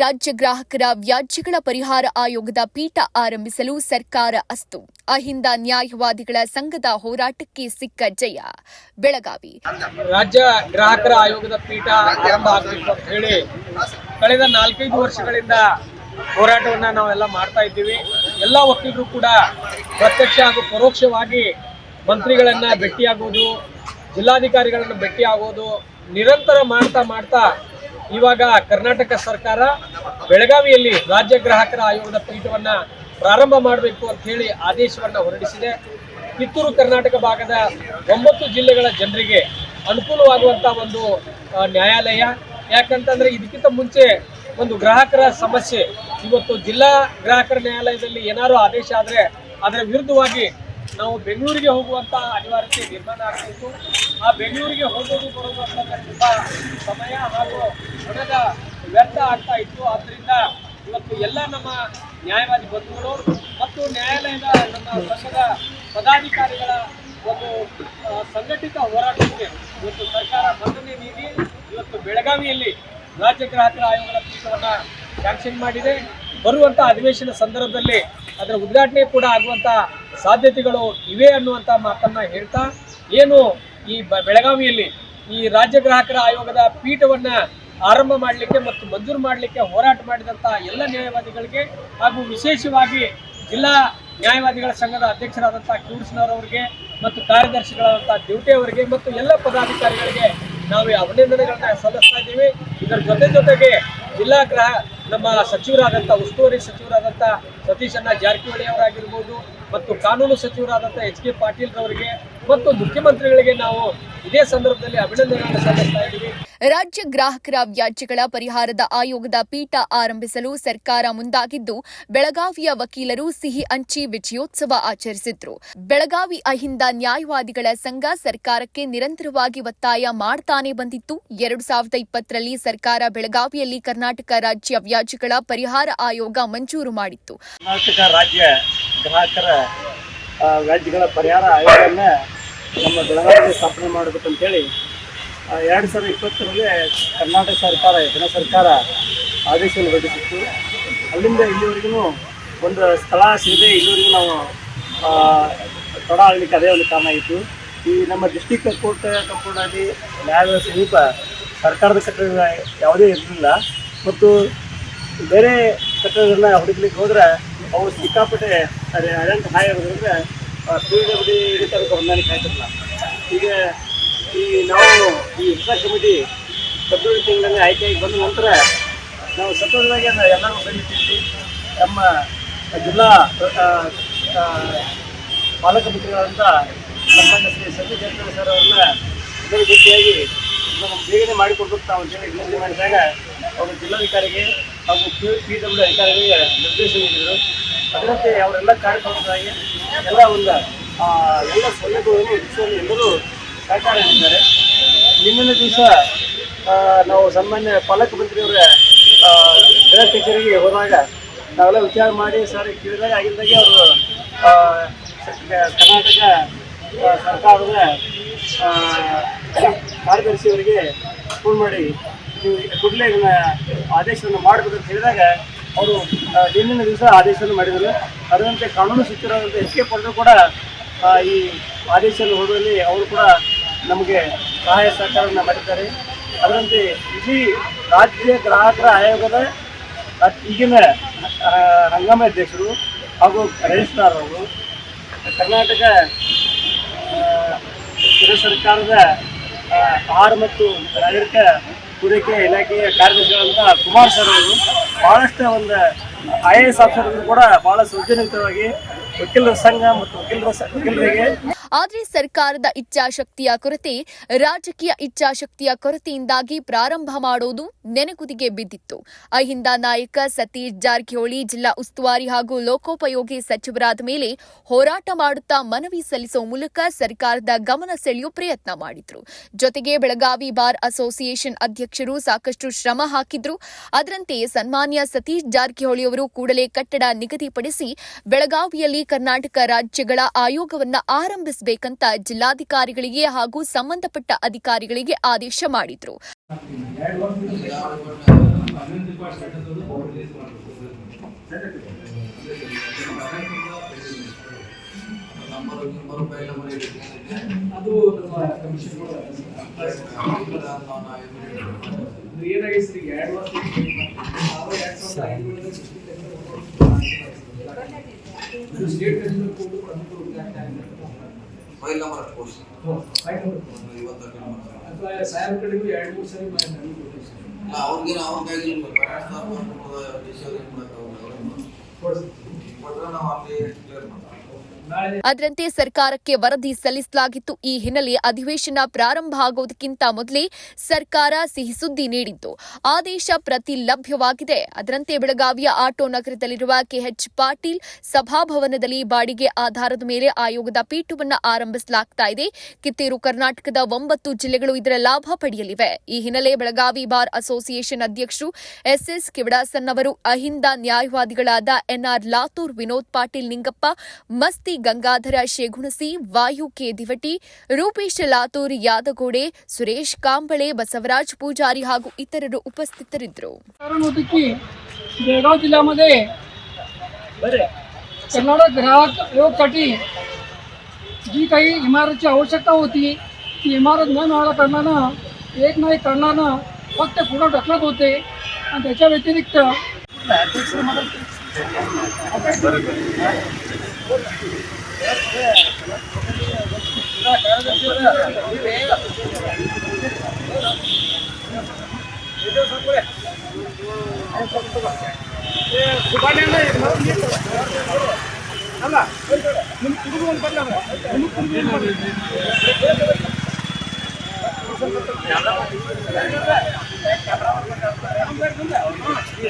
ರಾಜ್ಯ ಗ್ರಾಹಕರ ವ್ಯಾಜ್ಯಗಳ ಪರಿಹಾರ ಆಯೋಗದ ಪೀಠ ಆರಂಭಿಸಲು ಸರ್ಕಾರ ಅಸ್ತು. ಅಹಿಂದ ನ್ಯಾಯವಾದಿಗಳ ಸಂಘದ ಹೋರಾಟಕ್ಕೆ ಸಿಕ್ಕ ಜಯ. ಬೆಳಗಾವಿ ರಾಜ್ಯ ಗ್ರಾಹಕರ ಆಯೋಗದ ಪೀಠ ಆರಂಭ ಆಗಬೇಕು ಅಂತ ಹೇಳಿ ಕಳೆದ 4-5 ವರ್ಷಗಳಿಂದ ಹೋರಾಟವನ್ನ ನಾವೆಲ್ಲ ಮಾಡ್ತಾ ಇದ್ದೀವಿ. ಎಲ್ಲ ವಕೀಲರು ಕೂಡ ಪ್ರತ್ಯಕ್ಷ ಹಾಗೂ ಪರೋಕ್ಷವಾಗಿ ಮಂತ್ರಿಗಳನ್ನ ಭೇಟಿಯಾಗೋದು, ಜಿಲ್ಲಾಧಿಕಾರಿಗಳನ್ನು ಭೇಟಿಯಾಗೋದು ನಿರಂತರ ಮಾಡ್ತಾ ಇವಾಗ ಕರ್ನಾಟಕ ಸರ್ಕಾರ ಬೆಳಗಾವಿಯಲ್ಲಿ ರಾಜ್ಯ ಗ್ರಾಹಕರ ಆಯೋಗದ ಪೀಠವನ್ನ ಪ್ರಾರಂಭ ಮಾಡಬೇಕು ಅಂತ ಹೇಳಿ ಆದೇಶವನ್ನ ಹೊರಡಿಸಿದೆ. ಕಿತ್ತೂರು ಕರ್ನಾಟಕ ಭಾಗದ 9 ಜಿಲ್ಲೆಗಳ ಜನರಿಗೆ ಅನುಕೂಲವಾಗುವಂತ ಒಂದು ನ್ಯಾಯಾಲಯ. ಯಾಕಂತಂದ್ರೆ ಇದಕ್ಕಿಂತ ಮುಂಚೆ ಒಂದು ಗ್ರಾಹಕರ ಸಮಸ್ಯೆ ಇವತ್ತು ಜಿಲ್ಲಾ ಗ್ರಾಹಕರ ನ್ಯಾಯಾಲಯದಲ್ಲಿ ಏನಾದ್ರು ಆದೇಶ ಆದರೆ ಅದರ ವಿರುದ್ಧವಾಗಿ ನಾವು ಬೆಂಗಳೂರಿಗೆ ಹೋಗುವಂತ ಅನಿವಾರ್ಯತೆ ನಿರ್ಮಾಣ ಆಗ್ತಿತ್ತು. ಆ ಬೆಂಗಳೂರಿಗೆ ಹೋಗೋದು ಬರೋದು ಅಂತಕ್ಕಂಥ ಸಮಯ ಹಾಗೂ ಹಣದ ವ್ಯರ್ಥ ಆಗ್ತಾ ಇತ್ತು. ಆದ್ದರಿಂದ ಇವತ್ತು ಎಲ್ಲ ನಮ್ಮ ನ್ಯಾಯವಾದಿ ಬಂಧುಗಳು ಮತ್ತು ನ್ಯಾಯಾಲಯದ ನಮ್ಮ ಸಂಘದ ಪದಾಧಿಕಾರಿಗಳ ಒಂದು ಸಂಘಟಿತ ಹೋರಾಟಕ್ಕೆ ಇವತ್ತು ಸರ್ಕಾರ ಮನ್ನಣೆ ನೀಡಿ ಇವತ್ತು ಬೆಳಗಾವಿಯಲ್ಲಿ ರಾಜ್ಯ ಗ್ರಾಹಕರ ಆಯೋಗದ ಪೀಠವನ್ನು ಸ್ಯಾಂಕ್ಷನ್ ಮಾಡಿದೆ. ಬರುವಂಥ ಅಧಿವೇಶನ ಸಂದರ್ಭದಲ್ಲಿ ಅದರ ಉದ್ಘಾಟನೆ ಕೂಡ ಆಗುವಂಥ ಸಾಧ್ಯತೆಗಳು ಇವೆ ಅನ್ನುವಂಥ ಮಾತನ್ನು ಹೇಳ್ತಾ, ಏನು ಈ ಬೆಳಗಾವಿಯಲ್ಲಿ ಈ ರಾಜ್ಯ ಗ್ರಾಹಕರ ಆಯೋಗದ ಪೀಠವನ್ನು ಆರಂಭ ಮಾಡಲಿಕ್ಕೆ ಮತ್ತು ಮಂಜೂರು ಮಾಡಲಿಕ್ಕೆ ಹೋರಾಟ ಮಾಡಿದಂಥ ಎಲ್ಲ ನ್ಯಾಯವಾದಿಗಳಿಗೆ ಹಾಗೂ ವಿಶೇಷವಾಗಿ ಜಿಲ್ಲಾ ನ್ಯಾಯವಾದಿಗಳ ಸಂಘದ ಅಧ್ಯಕ್ಷರಾದಂಥ ಕ್ಯೂರ್ಸ್ನವರವರಿಗೆ ಮತ್ತು ಕಾರ್ಯದರ್ಶಿಗಳಾದಂಥ ಡ್ಯೂಟಿ ಅವರಿಗೆ ಮತ್ತು ಎಲ್ಲ ಪದಾಧಿಕಾರಿಗಳಿಗೆ ನಾವು ಅಭಿನಂದನೆಗಳನ್ನ ಸಲ್ಲಿಸ್ತಾ ಇದ್ದೀವಿ. ಇದರ ಜೊತೆಗೆ ಜಿಲ್ಲಾ ನಮ್ಮ ಸಚಿವರಾದಂಥ ಉಸ್ತುವಾರಿ ಸಚಿವರಾದಂಥ ಸತೀಶ್ ಅಣ್ಣ ಜಾರಕಿಹೊಳಿ ಅವರಾಗಿರ್ಬೋದು ಮತ್ತು ಕಾನೂನು ಸಚಿವರಾದಂಥ HK ಪಾಟೀಲ್ ರವರಿಗೆ ಮತ್ತು ಮುಖ್ಯಮಂತ್ರಿಗಳಿಗೆ ನಾವು ಇದೇ ಸಂದರ್ಭದಲ್ಲಿ ಅಭಿನಂದನೆಗಳನ್ನು ಸಲ್ಲಿಸ್ತಾ ಇದ್ದೀವಿ. ರಾಜ್ಯ ಗ್ರಾಹಕರ ವ್ಯಾಜ್ಯಗಳ ಪರಿಹಾರದ ಆಯೋಗದ ಪೀಠ ಆರಂಭಿಸಲು ಸರ್ಕಾರ ಮುಂದಾಗಿದ್ದು, ಬೆಳಗಾವಿಯ ವಕೀಲರು ಸಿಹಿ ಹಂಚಿ ವಿಜಯೋತ್ಸವ ಆಚರಿಸಿದ್ರು. ಬೆಳಗಾವಿ ಅಹಿಂದ ನ್ಯಾಯವಾದಿಗಳ ಸಂಘ ಸರ್ಕಾರಕ್ಕೆ ನಿರಂತರವಾಗಿ ಒತ್ತಾಯ ಮಾಡ್ತಾನೆ ಬಂದಿತ್ತು. 2020ರಲ್ಲಿ ಸರ್ಕಾರ ಬೆಳಗಾವಿಯಲ್ಲಿ ಕರ್ನಾಟಕ ರಾಜ್ಯ ವ್ಯಾಜ್ಯಗಳ ಪರಿಹಾರ ಆಯೋಗ ಮಂಜೂರು ಮಾಡಿತ್ತು. ಕರ್ನಾಟಕ ರಾಜ್ಯ ಗ್ರಾಹಕರ ವ್ಯಾಜ್ಯಗಳ ಪರಿಹಾರ ಆಯೋಗವನ್ನ ನಮ್ಮ ಬೆಳಗಾವಿಗೆ ಸ್ಥಾಪನೆ ಮಾಡಬೇಕಂತೇಳಿ 2020ರಲ್ಲಿ ಕರ್ನಾಟಕ ಸರ್ಕಾರ ಕೇಂದ್ರ ಸರ್ಕಾರ ಆದೇಶವನ್ನು ಹೊರಡಿಸಿತ್ತು. ಅಲ್ಲಿಂದ ಇಲ್ಲಿವರೆಗೂ ಒಂದು ಸ್ಥಳ ಸಿಗದೆ ಇಲ್ಲಿವರೆಗೂ ನಾವು ತಡ ಆಗಲಿಕ್ಕೆ ಅದೇ ಒಂದು ಕಾರಣ ಆಗಿತ್ತು. ಈ ನಮ್ಮ ಡಿಸ್ಟಿಕ್ ಕೋರ್ಟ್ ಕಂಪೌಂಡಲ್ಲಿ ನ್ಯಾಯಾಲಯದ ಸಮೀಪ ಸರ್ಕಾರದ ಕಟ್ಟಡ ಯಾವುದೇ ಇರಲಿಲ್ಲ ಮತ್ತು ಬೇರೆ ಕಟ್ಟಡಗಳನ್ನ ಹುಡುಕ್ಲಿಕ್ಕೆ ಹೋದ್ರೆ ಅವು ಸಿಕ್ಕಾಪಟ್ಟೆ ಅರೆಂಟ್ ಹಾಯ್ ಇರೋದ್ರಿಂದ PWD ಹಿಡಿತಕ್ಕೆ ಹೊಂದಾಣಿಕೆ ಆಗ್ತಿರಲಿಲ್ಲ. ಈಗ ನಾವು ಈ ಹೊಸ ಕಮಿಟಿ ಫೆಬ್ರವರಿ ತಿಂಗಳಲ್ಲಿ ಆಯ್ಕೆಯಾಗಿ ಬಂದ ನಂತರ ನಾವು ಸತತವಾಗಿ ಎಲ್ಲರೂ ಬೆಳೀತಿದ್ವಿ. ನಮ್ಮ ಜಿಲ್ಲಾ ಪಾಲಕ ಮಂತ್ರಿಗಳಾದಂಥ ಸನ್ಮಾನ್ಯ ಶ್ರೀ ಸತೀಶ್ ಜಾರಕಿಹೊಳಿ ಸರ್ ಅವ್ರನ್ನ ಇದರ ಜೊತೆಯಾಗಿ ನಾವು ಬೇಗನೆ ಮಾಡಿಕೊಡ್ಬೇಕು ನಾವು ಅಂತೇಳಿ ವಿನಂತಿ ಮಾಡಿದಾಗ ಅವರು ಜಿಲ್ಲಾಧಿಕಾರಿಗೆ ಹಾಗೂ PWD ಅಧಿಕಾರಿಗಳಿಗೆ ನಿರ್ದೇಶನ ನೀಡಿದರು. ಅದರಂತೆ ಅವರೆಲ್ಲ ಕಾರ್ಯಕ್ರಮವಾಗಿ ಎಲ್ಲ ಎಲ್ಲ ಸೌಲಭ್ಯಗಳನ್ನು ಹೆಚ್ಚುವಲ್ಲಿ ಎಲ್ಲರೂ ಸಹಕಾರ ನೀಡಿದ್ದಾರೆ. ನಿನ್ನಿನ ದಿವಸ ನಾವು ಸನ್ಮಾನ್ಯ ಪಾಲಕ ಮಂತ್ರಿಯವರ ಗೃಹ ಕಚೇರಿಗೆ ಹೋದಾಗ ನಾವೆಲ್ಲ ವಿಚಾರ ಮಾಡಿ ಸರ್ ಕೇಳಿದಾಗ ಆಗಿದ್ದಾಗೆ ಅವರು ಕರ್ನಾಟಕ ಸರ್ಕಾರದ ಕಾರ್ಯದರ್ಶಿಯವರಿಗೆ ಫೋನ್ ಮಾಡಿ ನೀವು ಕೂಡಲೇ ಇದನ್ನ ಆದೇಶವನ್ನು ಮಾಡಬೇಕಂತ ಹೇಳಿದಾಗ ಅವರು ನಿನ್ನಿನ ದಿವಸ ಆದೇಶವನ್ನು ಮಾಡಿದರು. ಅದರಂತೆ ಕಾನೂನು ಸಚಿವರಾದಂಥ HK ಪಾಟೀಲ್ ಕೂಡ ಈ ಆದೇಶವನ್ನು ಹೊರಡುವಲ್ಲಿ ಅವರು ಕೂಡ ನಮಗೆ ಸಹಾಯ ಸಹಕಾರವನ್ನು ಮಾಡಿದ್ದಾರೆ. ಅದರಂತೆ ಇಡೀ ರಾಜ್ಯ ಗ್ರಾಹಕರ ಆಯೋಗದ ಈಗಿನ ಹಂಗಾಮಿ ಅಧ್ಯಕ್ಷರು ಹಾಗೂ ರಿಜಿಸ್ಟ್ರಾರ್ ಅವರು, ಕರ್ನಾಟಕ ಕೇಂದ್ರ ಸರ್ಕಾರದ ಆಹಾರ ಮತ್ತು ನಾಗರಿಕ ಪೂರೈಕೆ ಇಲಾಖೆಯ ಕಾರ್ಯದರ್ಶಿಗಳಾದಂಥ ಕುಮಾರ್ ಸರ್ ಅವರು ಭಾಳಷ್ಟು ಒಂದು IAS ಆಫೀಸರ್ಗಳು ಕೂಡ ಭಾಳ ಸೌಜನ್ಯಯುತವಾಗಿ ವಕೀಲರ ಸಂಘ ಮತ್ತು ವಕೀಲರಿಗೆ ಆದರೆ ಸರ್ಕಾರದ ಇಚ್ಛಾಶಕ್ತಿಯ ಕೊರತೆ, ರಾಜಕೀಯ ಇಚ್ಛಾಶಕ್ತಿಯ ಕೊರತೆಯಿಂದಾಗಿ ಪ್ರಾರಂಭ ಮಾಡೋದು ನೆನೆಗುದಿಗೆ ಬಿದ್ದಿತ್ತು. ಅಹಿಂದ ನಾಯಕ ಸತೀಶ್ ಜಾರಕಿಹೊಳಿ ಜಿಲ್ಲಾ ಉಸ್ತುವಾರಿ ಹಾಗೂ ಲೋಕೋಪಯೋಗಿ ಸಚಿವರಾದ ಮೇಲೆ ಹೋರಾಟ ಮಾಡುತ್ತಾ ಮನವಿ ಸಲ್ಲಿಸುವ ಮೂಲಕ ಸರ್ಕಾರದ ಗಮನ ಸೆಳೆಯುವ ಪ್ರಯತ್ನ ಮಾಡಿದ್ರು. ಜೊತೆಗೆ ಬೆಳಗಾವಿ ಬಾರ್ ಅಸೋಸಿಯೇಷನ್ ಅಧ್ಯಕ್ಷರು ಸಾಕಷ್ಟು ಶ್ರಮ ಹಾಕಿದ್ರು. ಅದರಂತೆ ಸನ್ಮಾನ್ಯ ಸತೀಶ್ ಜಾರಕಿಹೊಳಿ ಅವರು ಕೂಡಲೇ ಕಟ್ಟಡ ನಿಗದಿಪಡಿಸಿ ಬೆಳಗಾವಿಯಲ್ಲಿ ಕರ್ನಾಟಕ ರಾಜ್ಯಗಳ ಆಯೋಗವನ್ನು ಆರಂಭಿಸಬೇಕಂತ ಜಿಲ್ಲಾಧಿಕಾರಿಗಳಿಗೆ ಹಾಗೂ ಸಂಬಂಧಪಟ್ಟ ಅಧಿಕಾರಿಗಳಿಗೆ ಆದೇಶ ಮಾಡಿದ್ರು. ಅದು ನಮ್ಮ ಕಮಿಷನ್ ಏನಾಗಿದೆ ಸರ್ ಈಗ 2 ವರ್ಷ state file number course Saheb ಕಡೆಗೂ 2-3 ಸರಿ ಅವ್ರಿಗೆ ಅವ್ರ ಕೈಗೆ ನಾವು ಅಲ್ಲಿ ಕ್ಲಿಯರ್ ಮಾಡ್ತೀವಿ. ಅದರಂತೆ ಸರ್ಕಾರಕ್ಕೆ ವರದಿ ಸಲ್ಲಿಸಲಾಗಿತ್ತು. ಈ ಹಿನ್ನೆಲೆ ಅಧಿವೇಶನ ಪ್ರಾರಂಭ ಆಗುವುದಕ್ಕಿಂತ ಮೊದಲೇ ಸರ್ಕಾರ ಸಿಹಿ ಸುದ್ದಿ ನೀಡಿದ್ದು ಆದೇಶ ಪ್ರತಿ ಲಭ್ಯವಾಗಿದೆ. ಅದರಂತೆ ಬೆಳಗಾವಿಯ ಆಟೋ ನಗರದಲ್ಲಿರುವ ಕೆಎಚ್ ಪಾಟೀಲ್ ಸಭಾಭವನದಲ್ಲಿ ಬಾಡಿಗೆ ಆಧಾರದ ಮೇಲೆ ಆಯೋಗದ ಪೀಠವನ್ನು ಆರಂಭಿಸಲಾಗ್ತಾ ಇದೆ. ಕಿತ್ತೂರು ಕರ್ನಾಟಕದ 9 ಜಿಲ್ಲೆಗಳು ಇದರ ಲಾಭ ಪಡೆಯಲಿವೆ. ಈ ಹಿನ್ನೆಲೆ ಬೆಳಗಾವಿ ಬಾರ್ ಅಸೋಸಿಯೇಷನ್ ಅಧ್ಯಕ್ಷರು ಎಸ್ಎಸ್ ಕಿವಡಾಸನ್ ಅವರು ಅಹಿಂದ ನ್ಯಾಯವಾದಿಗಳಾದ ಎನ್ಆರ್ ಲಾತೂರ್, ವಿನೋದ್ ಪಾಟೀಲ್ ನಿಂಗಪ್ಪ, ಮಸ್ತಿ ಗಂಗಾಧರ ಶೇಗುಣಸಿ, ವಾಯು ಕೆ ದಿವಟಿ, ರೂಪೇಶ್ ಲಾತೂರ್ ಯಾದಗೋಡೆ, ಸುರೇಶ್ ಕಾಂಬಳೆ, बसवराज पूजारी ಹಾಗೂ ಇತರರು ಉಪಸ್ಥಿತರಿದ್ದರು. बेळगाव जिल्ह्यामध्ये कर्नाटक ग्राहक आयोगासाठी जी काही इमारतीची आवश्यकता होती ती इमारत न मिळाल्या कारणानं एक ना एक कारणानं फक्त पुढं ढकलत होते आणि त्याच्या व्यतिरिक्त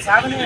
ಸಾಧನೆ